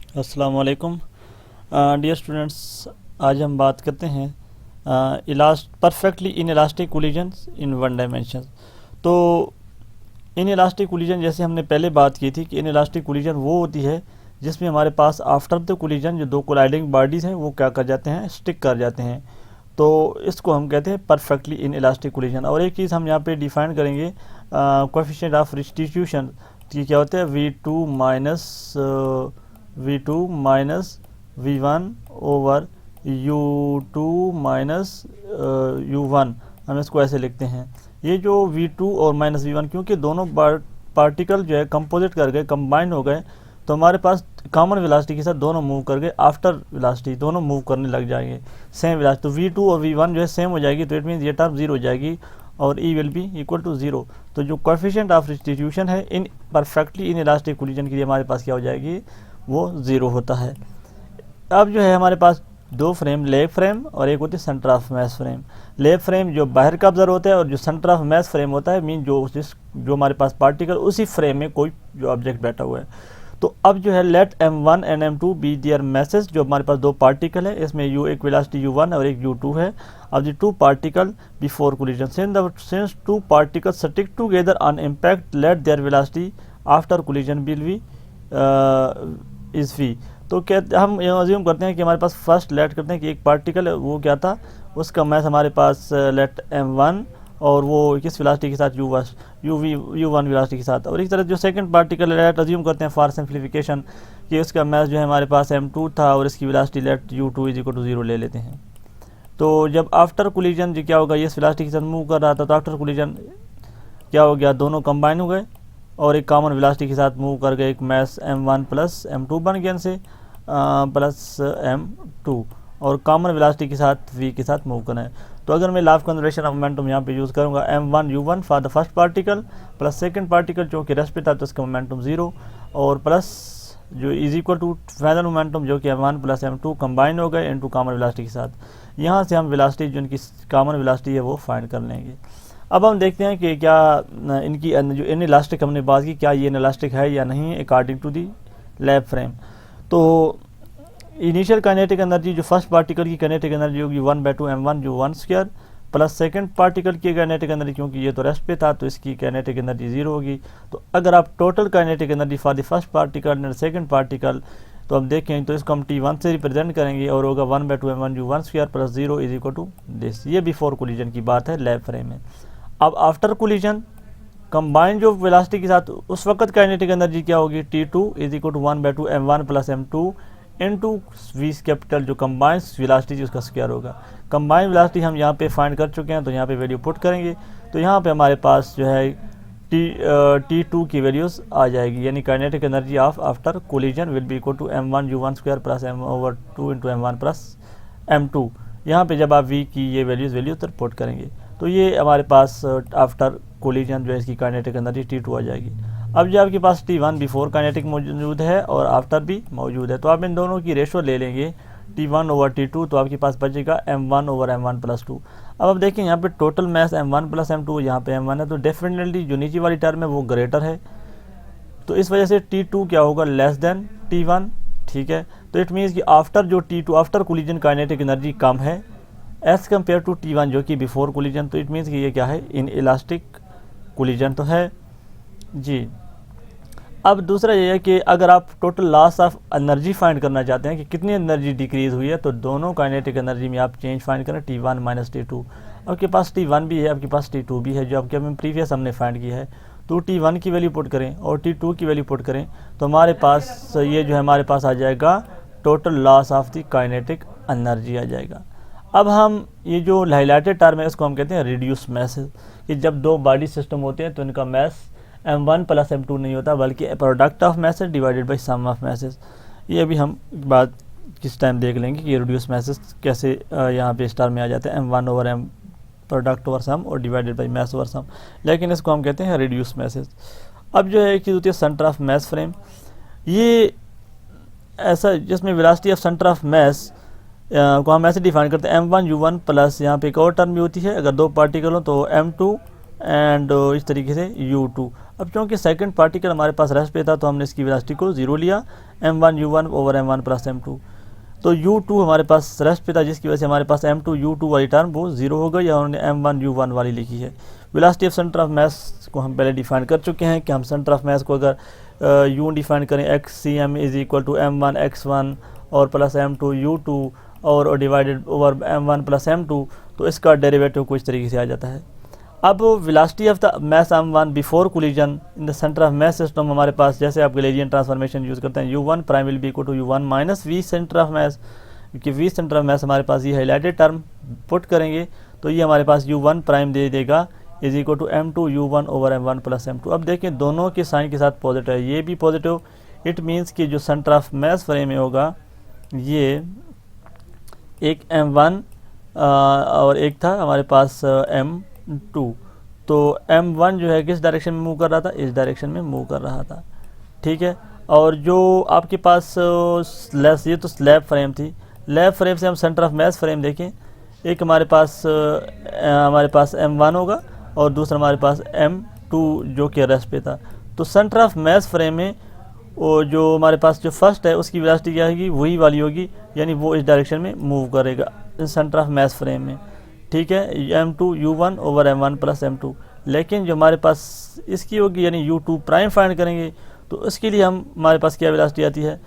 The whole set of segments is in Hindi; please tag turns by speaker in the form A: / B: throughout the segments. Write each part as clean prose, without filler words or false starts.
A: अस्सलाम वालेकुम डियर स्टूडेंट्स। आज हम बात करते हैं perfectly in elastic collisions in one dimension. तो इन इलास्टिक कोलिजन जैसे हमने पहले बात की थी कि इन इलास्टिक कोलिजन वो होती है जिसमें हमारे पास आफ्टर द कोलिजन जो दो कोलाइडिंग बॉडीज़ हैं वो क्या कर जाते हैं, स्टिक कर जाते हैं। तो इसको हम कहते हैं परफेक्टली इन इलास्टिक कोलिजन। और एक चीज़ हम यहाँ पे डिफाइन करेंगे कोएफिशिएंट ऑफ रिस्टिट्यूशन की क्या होता है, V2 minus V1 over U2 minus U1। हम इसको ऐसे लिखते हैं। ये जो V2 और माइनस V1 क्योंकि दोनों पार्टिकल जो है कंपोजिट कर गए, कंबाइन हो गए, तो हमारे पास कॉमन वेलोसिटी के साथ दोनों मूव कर गए, आफ्टर वेलोसिटी दोनों मूव करने लग जाएंगे सेम वेलोसिटी। तो V2 और V1 जो है सेम हो जाएगी, तो इट मीन्स ये टर्म जीरो हो जाएगी और E will be equal to zero. तो जो कोएफिशिएंट ऑफ रिस्टिट्यूशन है in perfectly inelastic collision के लिए हमारे पास क्या हो जाएगी, वो ज़ीरो होता है। अब जो है हमारे पास दो फ्रेम, लेग फ्रेम और एक होती है centre of mass frame. Leg frame जो बाहर का ऑब्जर्व होता है और जो सेंटर ऑफ मैस फ्रेम होता है मीन जो हमारे पास पार्टिकल उसी फ्रेम में कोई जो ऑब्जेक्ट बैठा हुआ है। तो अब जो है let M1 and M2 be their masses. जो हमारे पास दो पार्टिकल है, इसमें एक वेलोसिटी U1 और एक U2 है। अब the two particle before collision since two particle stick together on impact let their velocity after collision will be is V। तो क्या हम अज्यूम करते हैं कि हमारे पास फर्स्ट लेट करते हैं कि एक पार्टिकल वो क्या था, उसका मैस हमारे पास लेट M1 और वो किस वेलोसिटी के साथ U1 वेलोसिटी के साथ। और इस तरह जो सेकंड पार्टिकल लेट अज्यूम करते हैं फॉर सिंप्लीफिकेशन कि उसका मैस जो है हमारे पास M2 था और इसकी velocity let U2 is equal to 0 ले लेते हैं। तो जब आफ्टर कोलिजन जो क्या होगा, ये इस वेलोसिटी के साथ मूव कर रहा था, तो आफ्टर कोलिजन क्या हो गया, दोनों कंबाइन हो गए और एक कॉमन वेलोसिटी के साथ मूव कर गए। एक मैस M1 प्लस M2 बन गया इनसे प्लस M2 और कॉमन वेलोसिटी के साथ V के साथ मूव करना है। तो अगर मैं law of conservation of momentum यहाँ पे यूज़ करूँगा M1 U1 for the first particle plus second particle जो कि रेस्ट पे था तो इसका मोमेंटम 0 और प्लस जो is equal to final momentum जो कि M1 प्लस M2 कंबाइन हो गए इनटू कॉमन वेलोसिटी के साथ। यहाँ से हम वेलोसिटी जो इनकी कॉमन वेलोसिटी है वो फाइंड कर लेंगे। अब हम देखते हैं कि क्या इनकी जो इन इलास्टिक हमने बात की, क्या ये इन इलास्टिक है या नहीं according to the lab frame. तो इनिशियल काइनेटिक एनर्जी जो फर्स्ट पार्टिकल की काइनेटिक एनर्जी होगी 1/2 M1 U1 square plus second particle की काइनेटिक एनर्जी, क्योंकि ये तो रेस्ट पे था तो इसकी काइनेटिक एनर्जी 0 होगी। तो अगर आप total kinetic energy for the first particle and second particle तो हम देखें तो इसको हम T1 से रिप्रेजेंट करेंगे और होगा 1/2 M1 U1 square plus 0 is equal to this. ये बिफोर कोलिजन की बात है लैब फ्रेम में। अब आफ्टर कोलिजन कंबाइन जो वेलोसिटी के साथ उस वक्त काइनेटिक एनर्जी क्या होगी, T2 is equal to 1/2 M1 plus M2 into V capital जो कंबाइन वेलोसिटी उसका स्क्वायर होगा। कंबाइन वेलोसिटी हम यहाँ पे फाइंड कर चुके हैं तो यहाँ पे वैल्यू पुट करेंगे तो यहाँ पे हमारे पास जो है T2 की वैल्यूज आ जाएगी, यानी kinetic energy of after collision will be equal to M1 U1 square plus M/2 into M1 plus M2। यहाँ पे जब आप V की ये वैल्यूज तो पुट करेंगे तो ये हमारे पास आफ्टर कोलिजन जो है इसकी काइनेटिक एनर्जी T2 आ जाएगी। अब जो आपके पास T1 बिफोर काइनेटिक मौजूद है और आफ्टर भी मौजूद है तो आप इन दोनों की रेशो ले लेंगे T1 ओवर T2 तो आपके पास बचेगा M1 ओवर M1 प्लस 2। अब आप देखें यहाँ पे total mess M1 plus M2, यहाँ पे M1 है तो डेफिनेटली जो नीचे वाली टर्म है वो ग्रेटर है, तो इस वजह से T2 क्या होगा, लेस देन T1। ठीक है, तो इट मीन्स कि आफ्टर जो T2 after collision kinetic energy कम है एज़ कम्पेयर टू T1 जो कि बिफोर कोलिजन। तो इट मीन्स कि ये क्या है, इन इलास्टिक कोलिजन तो है जी। अब दूसरा ये है कि अगर आप total loss of energy find करना चाहते हैं कि कितनी एनर्जी डिक्रीज हुई है तो दोनों काइनेटिक एनर्जी में आप चेंज फाइंड करें T1 माइनस T2। आपके पास T1 भी है, आपके पास T2 भी है जो आपके प्रीवियस हमने फाइंड किया है। तो T1 की वैल्यू पुट करें और T2 की वैल्यू पुट करें तो हमारे पास ये जो है हमारे पास आ जाएगा total loss of the kinetic energy आ जाएगा। अब हम ये जो हाइलाइटेड टर्म है इसको हम कहते हैं रिड्यूस मैस, कि जब दो बॉडी सिस्टम होते हैं तो इनका मैस M1 प्लस M2 नहीं होता बल्कि product of masses divided by sum of masses. ये भी हम बात किस टाइम देख लेंगे कि रिड्यूस मैसेज कैसे यहाँ पे स्टार में आ जाते हैं, M1 over M product over sum और divided by mass over sum, लेकिन इसको हम कहते हैं रिड्यूस मैसेज। अब जो है एक चीज़ होती है सेंटर ऑफ मैस फ्रेम, ये ऐसा जिसमें velocity of centre of mass को हम ऐसे डिफाइन करते हैं M1 U1 प्लस यहाँ पे एक और टर्म भी होती है, अगर दो पार्टिकल हो तो M2 एंड इस तरीके से u2। अब क्योंकि सेकंड पार्टिकल हमारे पास रेस्ट पे था तो हमने इसकी वेलोसिटी को 0 लिया, m1 u1 over m1 plus m2। तो u2 हमारे पास रेस्ट पे था जिसकी वजह से हमारे पास m2 u2 वाली टर्म वो 0 हो गई, या हमने m1 u1 वाली लिखी है। वेलोसिटी ऑफ सेंटर ऑफ मास को हम पहले डिफाइन कर चुके हैं कि हम सेंटर ऑफ मास को अगर u डिफाइन करें xcm is equal to m1 x1 और प्लस m2 u2 और divided over m1 plus m2, तो इसका डेरिवेटिव कुछ तरीके से आ जाता है। अब velocity of the mass m1 before collision in the centre of mass system हमारे पास, जैसे आप गैलेरियन ट्रांसफॉर्मेशन यूज़ करते हैं, u1 prime will be equal to u1 minus v centre of mass, क्योंकि v सेंटर ऑफ मास हमारे पास ये हाईलाइटेड टर्म पुट करेंगे तो ये हमारे पास u1 प्राइम दे देगा is equal to m2 u1 over m1 plus m2। अब देखें दोनों के साइन के साथ पॉजिटिव है, ये भी पॉजिटिव, इट मीन्स कि जो सेंटर ऑफ मास फ्रेम में होगा ये एक m1 और एक था हमारे पास m2। तो m1 जो है किस डायरेक्शन में मूव कर रहा था, इस डायरेक्शन में मूव कर रहा था, ठीक है। और जो आपके पास ये तो स्लैब फ्रेम थी, स्लैब फ्रेम से हम सेंटर ऑफ मास फ्रेम देखें, एक हमारे पास m1 होगा और दूसरा हमारे पास m2 जो कि रेस्ट पे था। तो सेंटर ऑफ मास फ्रेम में वो जो हमारे पास जो फर्स्ट है उसकी वेलोसिटी क्या होगी, वही वाली होगी, यानी वो इस डायरेक्शन में मूव करेगा सेंटर ऑफ मास फ्रेम में, ठीक है, m2 u1 over m1 plus m2। लेकिन जो हमारे पास इसकी होगी यानी u2 प्राइम फाइंड करेंगे, तो इसके लिए हमारे पास क्या वेलोसिटी आती है,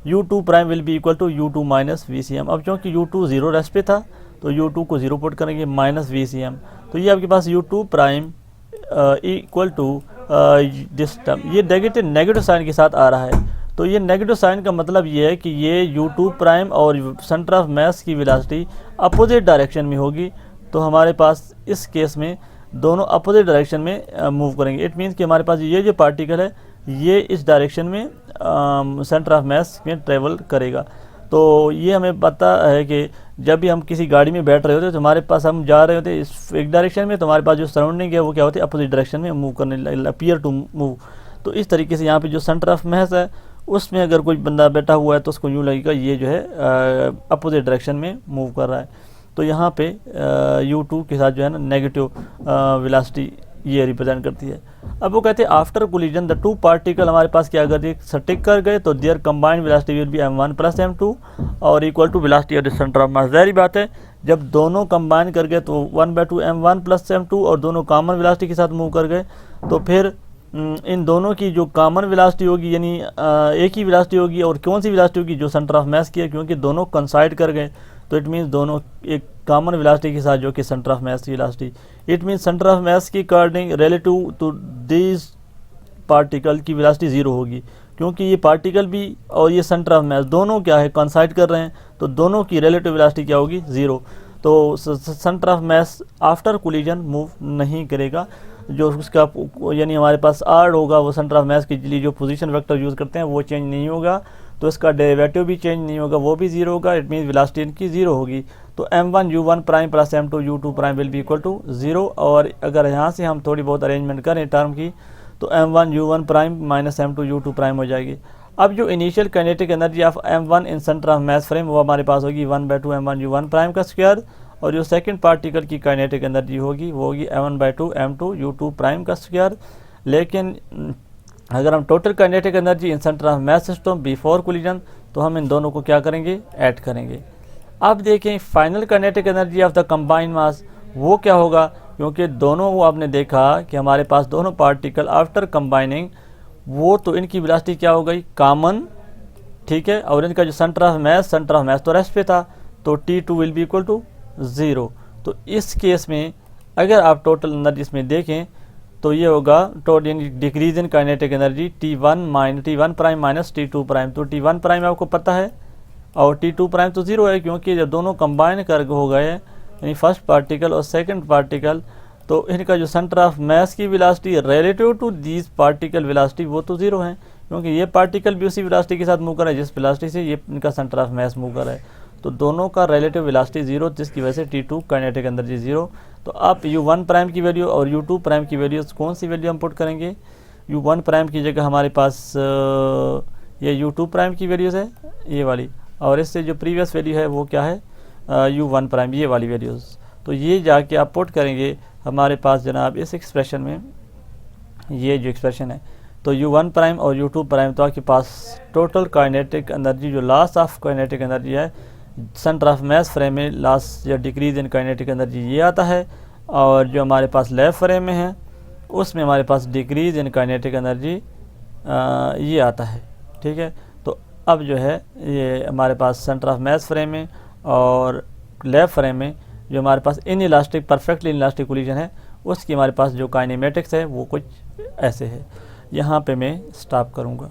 A: u2 prime will be equal to u2 minus vcm। अब क्योंकि u2 0 रेस्ट पे था तो u2 को 0 पुट करेंगे माइनस vcm, तो ये आपके पास u2 prime equal to this term, ये नेगेटिव साइन के साथ आ रहा है। तो ये नेगेटिव साइन का मतलब ये है कि ये u2 प्राइम और सेंटर ऑफ मास की वेलोसिटी अपोजिट डायरेक्शन में होगी, तो हमारे पास इस केस में दोनों अपोजिट डायरेक्शन में मूव करेंगे। इट मीन्स कि हमारे पास ये जो पार्टिकल है ये इस डायरेक्शन में सेंटर ऑफ मास में ट्रेवल करेगा। तो ये हमें पता है कि जब भी हम किसी गाड़ी में बैठ रहे होते तो हमारे पास हम जा रहे होते इस एक डायरेक्शन में, तो हमारे पास जो सराउंडिंग है वो क्या होती है, अपोजिट डायरेक्शन में मूव करने, अपीयर टू मूव। तो इस तरीके से यहाँ पे जो सेंटर ऑफ मास है उसमें अगर कोई बंदा बैठा हुआ है तो उसको यूँ लगेगा ये जो है अपोजिट डायरेक्शन में मूव कर रहा है। तो यहाँ पे u2 के साथ जो है ना नेगेटिव वेलोसिटी ये रिप्रेजेंट करती है। अब वो कहते हैं after collision the two particle हमारे पास क्या अगर ये स्टिक कर गए तो their combined velocity will be m1 plus m2 और equal to velocity of the centre of mass. ज़ाहिर बात है जब दोनों कंबाइन कर गए तो 1/2 m1 प्लस m2 और दोनों कॉमन वेलोसिटी के साथ मूव कर गए, तो फिर इन दोनों की जो कॉमन वेलोसिटी होगी यानी एक ही वेलोसिटी होगी, और कौन सी वेलोसिटी होगी, जो सेंटर ऑफ मास की है, क्योंकि दोनों कंसाइड कर गए तो इट मीन्स दोनों एक कॉमन वेलोसिटी के साथ जो कि सेंटर ऑफ मास की velocity. It means centre of mass की according relative to this particle की वेलोसिटी 0 होगी, क्योंकि ये पार्टिकल भी और ये सेंटर ऑफ मास दोनों क्या है कंसाइड कर रहे हैं, तो दोनों की रिलेटिव वेलोसिटी क्या होगी 0। तो centre of mass after collision move नहीं करेगा, जो उसका यानी हमारे पास r होगा वो सेंटर ऑफ मास के लिए जो पोजीशन वेक्टर यूज़ करते हैं वो चेंज नहीं होगा, तो इसका डेरिवेटिव भी चेंज नहीं होगा, वो भी 0 होगा। इट मीन्स वेलोसिटी इनकी 0 होगी। तो m1 u1 prime plus m2 u2 prime will be equal to 0। और अगर यहाँ से हम थोड़ी बहुत अरेंजमेंट करें टर्म की तो m1 u1 prime minus m2 u2 prime हो जाएगी। अब जो initial kinetic energy of m1 in centre of mass frame वो हमारे पास होगी 1/2 m1 u1 प्राइम का स्क्वायर, और जो सेकंड पार्टिकल की काइनेटिक एनर्जी होगी वो होगी m1/2 m2 u2 प्राइम का स्क्वायर। लेकिन अगर हम total kinetic energy in centre of mass system before collision तो हम इन दोनों को क्या करेंगे, ऐड करेंगे। अब देखें final kinetic energy of the combined mass वो क्या होगा, क्योंकि दोनों वो आपने देखा कि हमारे पास दोनों पार्टिकल आफ्टर कंबाइनिंग वो तो इनकी वेलोसिटी क्या हो गई कॉमन, ठीक है, और इनका जो सेंटर ऑफ मास तो रेस्ट पे था, तो T2 will be equal to 0। तो इस केस में अगर आप टोटल एनर्जी इसमें देखें तो ये होगा total decrease in kinetic energy T1 prime minus T2 prime. तो T1 प्राइम आपको पता है और T2 प्राइम तो 0 है, क्योंकि जब दोनों कंबाइन कर हो गए यानी फर्स्ट पार्टिकल और सेकंड पार्टिकल, तो इनका जो सेंटर ऑफ मास की velocity relative to this particle velocity वो तो 0 है, क्योंकि ये पार्टिकल भी उसी वेलोसिटी के साथ मूव कर रहा है जिस वेलोसिटी से ये इनका सेंटर ऑफ मास मूव कर रहा है। तो दोनों का रिलेटिव वेलोसिटी 0, जिसकी वजह से T2 काइनेटिक एनर्जी 0। तो आप u1 प्राइम की वैल्यू और u2 प्राइम की वैल्यूज कौन सी वैल्यू हम पुट करेंगे, u1 प्राइम की जगह हमारे पास ये u2 प्राइम की वैल्यूज़ है ये वाली, और इससे जो प्रीवियस वैल्यू है वो क्या है u1 प्राइम ये वाली वैल्यूज़। तो ये जाके आप पुट करेंगे हमारे पास जनाब इस एक्सप्रेशन में, ये जो एक्सप्रेशन है, तो u1 प्राइम और u2 प्राइम, तो आपके पास टोटल काइनेटिक एनर्जी जो लॉस ऑफ काइनेटिक एनर्जी है सेंटर ऑफ मास फ्रेम में, लॉस या डिक्रीज इन काइनेटिक एनर्जी ये आता है, और जो हमारे पास लेफ्ट फ्रेम में है उसमें हमारे पास डिक्रीज इन काइनेटिक एनर्जी ये आता है। ठीक है, तो अब जो है ये हमारे पास सेंटर ऑफ मास फ्रेम में और लेफ्ट फ्रेम में जो हमारे पास inelastic perfectly elastic collision है उसकी हमारे पास जो काइनेमेटिक्स है वो कुछ ऐसे है। यहाँ पे मैं स्टॉप करूँगा।